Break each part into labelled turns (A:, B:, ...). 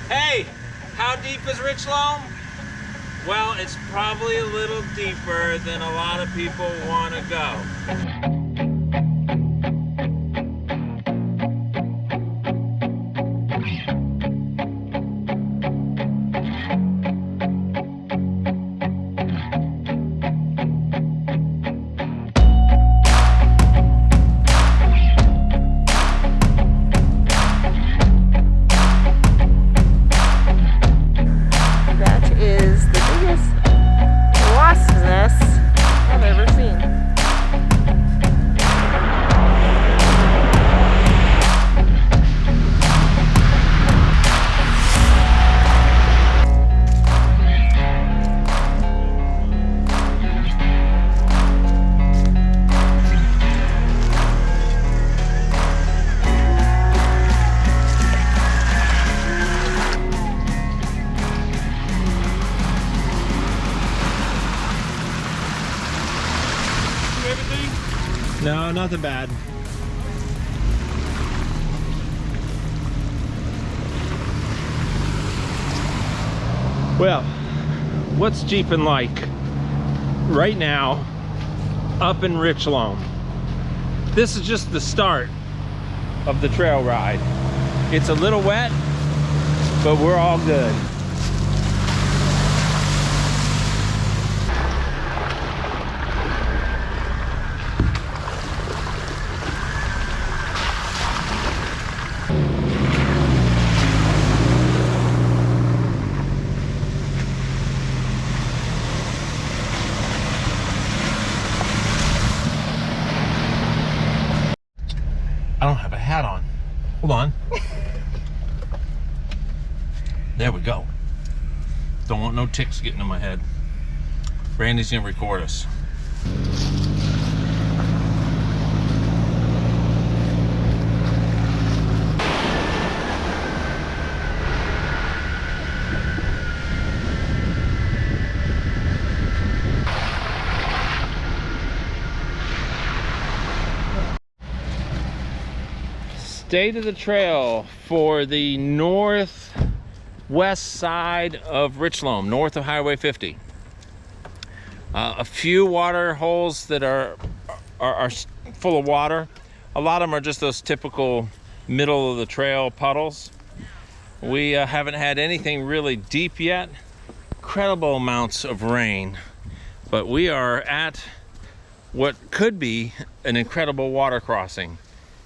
A: Hey, how deep is Richloam? Well, it's probably a little deeper than a lot of people want to go. No, nothing bad. Well, what's Jeeping like right now up in Richloam? This is just the start of the trail ride. It's a little wet, but we're all good. I don't have a hat on. Hold on. There we go. Don't want no ticks getting in my head. Randy's gonna record us. State of the trail for the northwest side of Richloam, north of Highway 50. A few water holes that are full of water. A lot of them are just those typical middle of the trail puddles. We haven't had anything really deep yet. Incredible amounts of rain, but we are at what could be an incredible water crossing.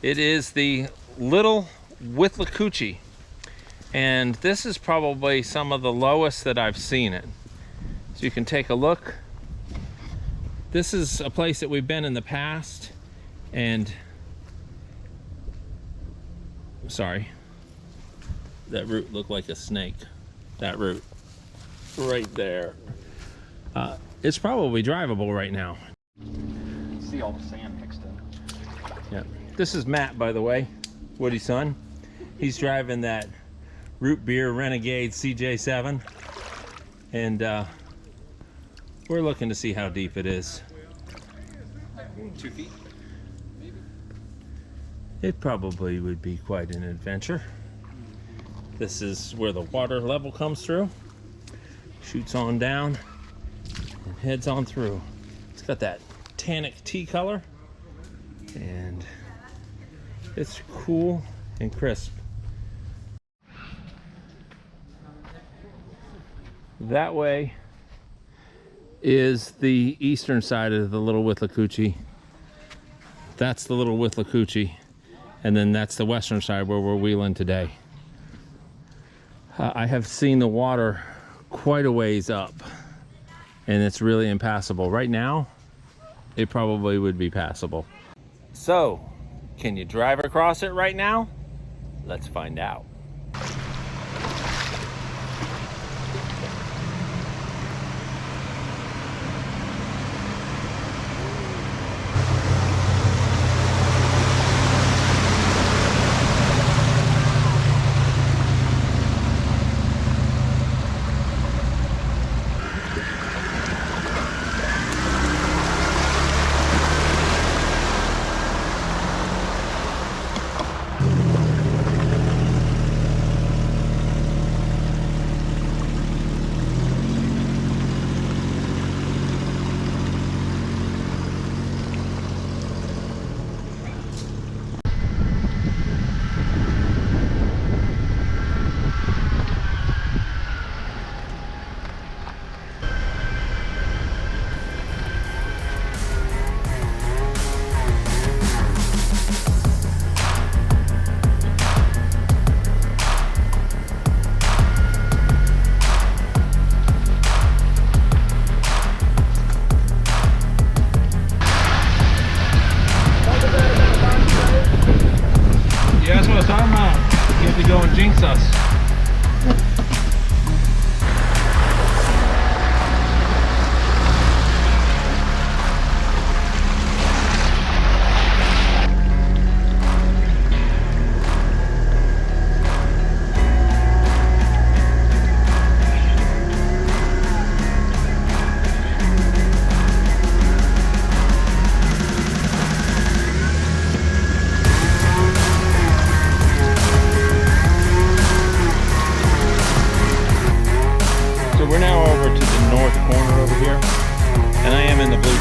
A: It is the Little Withlacoochee, and this is probably some of the lowest that I've seen it. So you can take a look. This is a place that we've been in the past, and sorry, that root looked like a snake. That root right there. It's probably drivable right now.
B: See all the sand mixed in.
A: Yeah. This is Matt, by the way, Woody's son. He's driving that Root Beer Renegade CJ7, and we're looking to see how deep it is.
B: 2 feet, maybe.
A: It probably would be quite an adventure. This is where the water level comes through, shoots on down, and heads on through. It's got that tannic tea color, and it's cool and crisp. That way is the eastern side of the Little Withlacoochee. That's the Little Withlacoochee, and then that's the western side where we're wheeling today. I have seen the water quite a ways up, and it's really impassable. Right now, it probably would be passable. So, can you drive across it right now? Let's find out.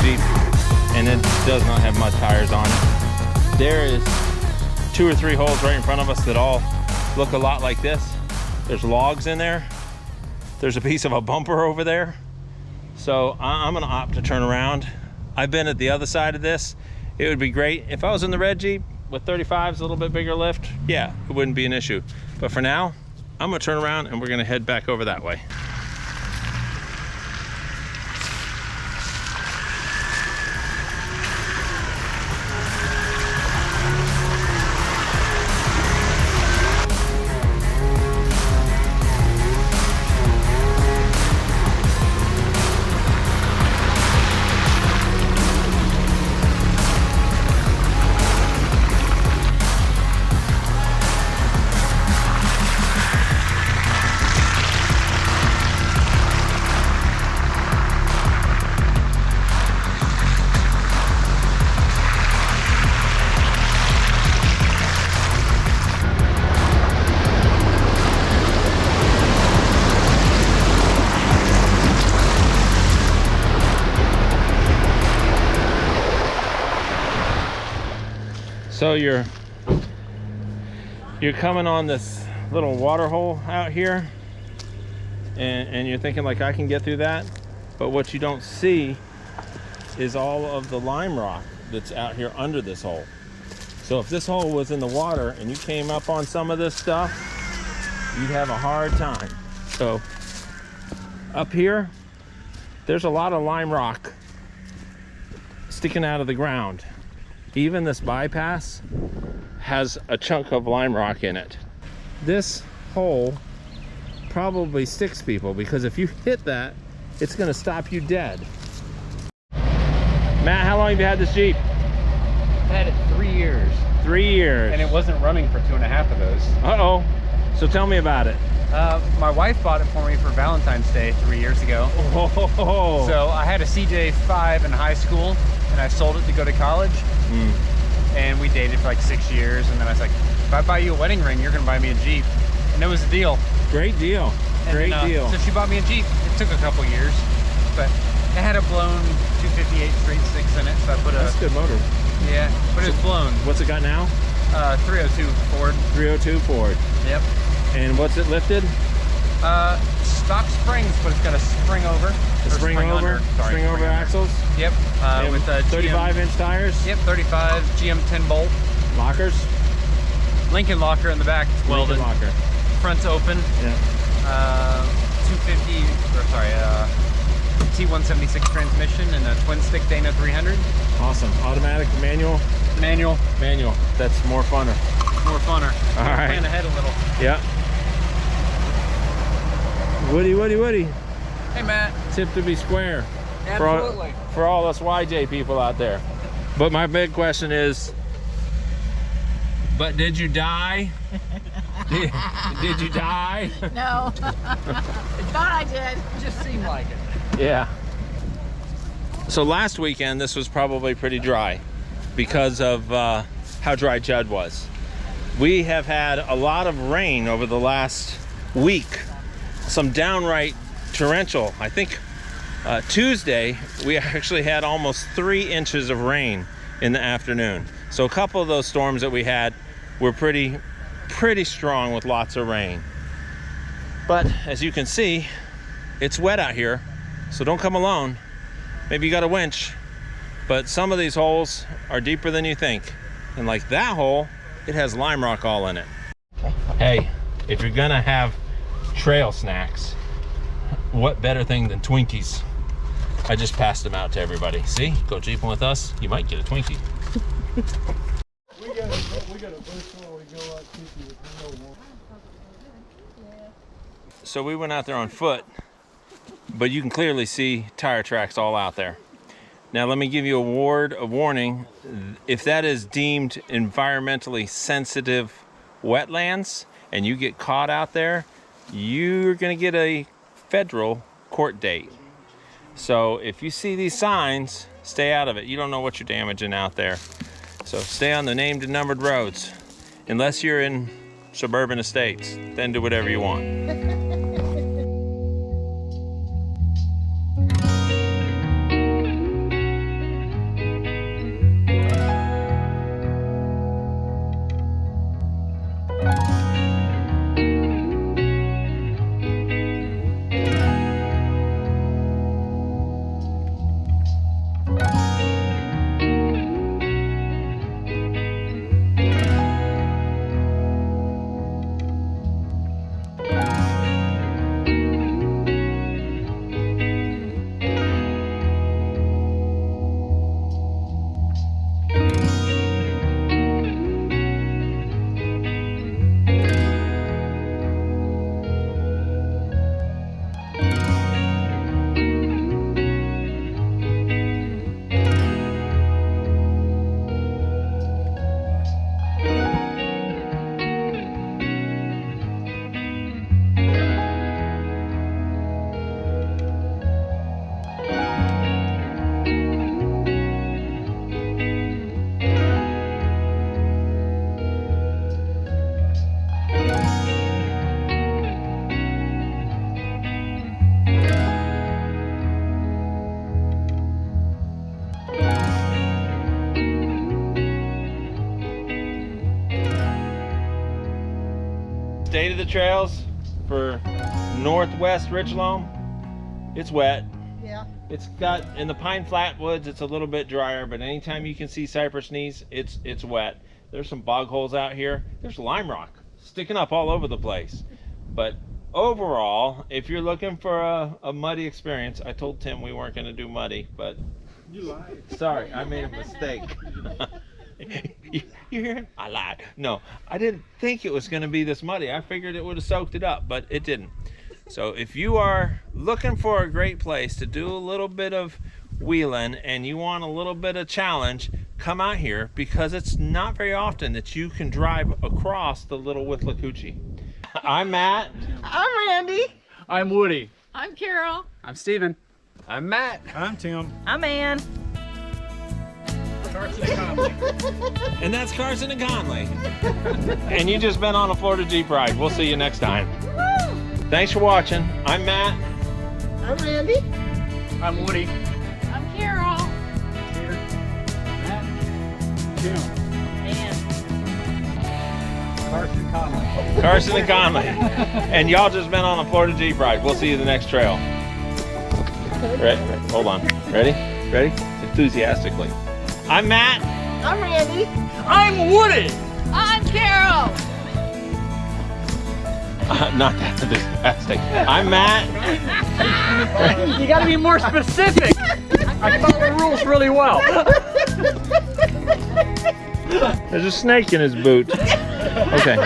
A: Jeep, and it does not have mud tires on it. There is 2 or 3 holes right in front of us that all look a lot like this. There's logs in there. There's a piece of a bumper over there. So I'm gonna opt to turn around. I've been at the other side of this. It would be great if I was in the red Jeep with 35s, a little bit bigger lift. Yeah, it wouldn't be an issue. But for now, I'm gonna turn around and we're gonna head back over that way. So you're coming on this little water hole out here, and you're thinking like, I can get through that, but what you don't see is all of the lime rock that's out here under this hole. So if this hole was in the water and you came up on some of this stuff, you'd have a hard time. So up here, there's a lot of lime rock sticking out of the ground. Even this bypass has a chunk of lime rock in it. This hole probably sticks people, because if you hit that, it's gonna stop you dead. Matt, how long have you had this Jeep?
B: I've had it 3 years.
A: 3 years.
B: And it wasn't running for 2.5 of those.
A: Uh-oh. So tell me about it.
B: My wife bought it for me for Valentine's Day 3 years ago.
A: Oh.
B: So I had a CJ5 in high school, and I sold it to go to college. And we dated for like 6 years, and then I was like, if I buy you a wedding ring, you're gonna buy me a Jeep. And it was a deal.
A: Great deal. Great deal.
B: So she bought me a Jeep. It took a couple years, but it had a blown 258 straight 6 in it, so I put
A: That's a good motor.
B: Yeah, but it's blown.
A: What's it got now?
B: 302 Ford.
A: 302 Ford.
B: Yep.
A: And what's it lifted?
B: Stock springs, but it's got a spring over.
A: Spring over axles.
B: Yep. With
A: 35-inch tires.
B: Yep, 35 GM 10 bolt
A: lockers.
B: Lincoln locker in the back. It's welded.
A: Lincoln locker.
B: Front's open.
A: Yeah.
B: 250, or sorry, T176 transmission and a twin stick Dana 300.
A: Awesome. Automatic, manual.
B: Manual.
A: Manual. That's more funner.
B: More funner.
A: All right.
B: Plan ahead a little.
A: Yeah. Woody.
B: Hey, Matt.
A: Tip to be square.
B: Absolutely.
A: For all us YJ people out there. But my big question is, but did you die? did you die?
C: No. Thought I did.
B: Just seemed like it.
A: Yeah. So last weekend, this was probably pretty dry because of how dry Judd was. We have had a lot of rain over the last week. Some downright torrential. I think Tuesday, we actually had almost 3 inches of rain in the afternoon. So a couple of those storms that we had were pretty strong with lots of rain. But as you can see, it's wet out here, so don't come alone. Maybe you got a winch, but some of these holes are deeper than you think. And like that hole, it has lime rock all in it. Hey, if you're gonna have trail snacks, what better thing than Twinkies? I just passed them out to everybody. See, go jeeping with us, you might get a Twinkie.
D: We got a boost where we go like 50 with no one.
A: So we went out there on foot, but you can clearly see tire tracks all out there. Now let me give you a word of warning. If that is deemed environmentally sensitive wetlands and you get caught out there, you're gonna get a federal court date. So if you see these signs, stay out of it. You don't know what you're damaging out there. So stay on the named and numbered roads. Unless you're in suburban estates, then do whatever you want. of the trails for northwest Richloam, it's wet.
C: Yeah.
A: It's got, in the pine flatwoods, it's a little bit drier, but anytime you can see cypress knees, it's wet. There's some bog holes out here. There's lime rock sticking up all over the place. But overall, if you're looking for a muddy experience, I told Tim we weren't going to do muddy, but
D: You lied.
A: sorry, I made a mistake. You hear it? I lied. No, I didn't think it was going to be this muddy. I figured it would have soaked it up, but it didn't. So if you are looking for a great place to do a little bit of wheeling and you want a little bit of challenge, come out here, because it's not very often that you can drive across the Little Withlacoochee. I'm Matt.
C: I'm Randy.
B: I'm Woody.
C: I'm Carol.
B: I'm Steven. I'm Matt.
D: I'm Tim.
C: I'm Ann.
A: And that's Carson and Conley. And you just been on a Florida Jeep ride. We'll see you next time. Thanks for watching. I'm Matt.
C: I'm Randy.
B: I'm Woody.
C: I'm Carol.
B: Steven. Matt.
D: Tim.
C: Ann.
B: Carson Conley.
A: Carson and Conley. And y'all just been on a Florida Jeep ride. We'll see you the next trail. Ready? Hold on. Ready? Ready? Enthusiastically. I'm Matt.
C: I'm Randy.
B: I'm Woody.
C: I'm Carol.
A: Not that enthusiastic. I'm Matt.
B: You gotta be more specific. I follow the rules really well.
A: There's a snake in his boot. Okay.